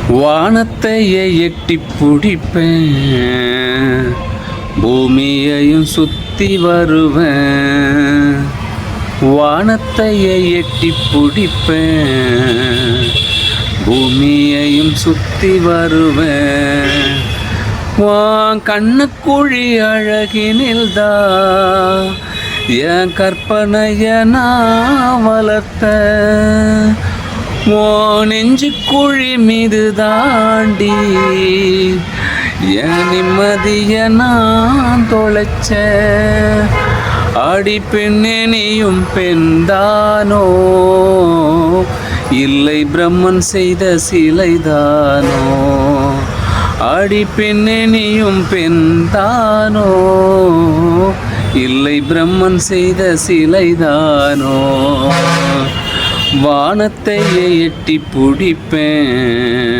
வானத்தையே எட்டி பிடிப்பேன், பூமியையும் சுத்தி வருவேன். வானத்தையே எட்டி பிடிப்பேன், பூமியையும் சுத்தி வருவேன். வான் கண்ணுக்குழி அழகினில்தான் என் கற்பனைய நான் வளர்த்த. ஓ நெஞ்சு குழி மீது தாண்டி என் நிம்மதிய நான் தொலைச்ச. அடி பெண்ணே நீயும் பெண்தானோ, இல்லை பிரம்மன் செய்த சிலைதானோ. அடி பெண்ணே நீயும் பெண்தானோ, இல்லை பிரம்மன் செய்த சிலைதானோ. வானத்தையே எட்டி பிடிப்பேன்.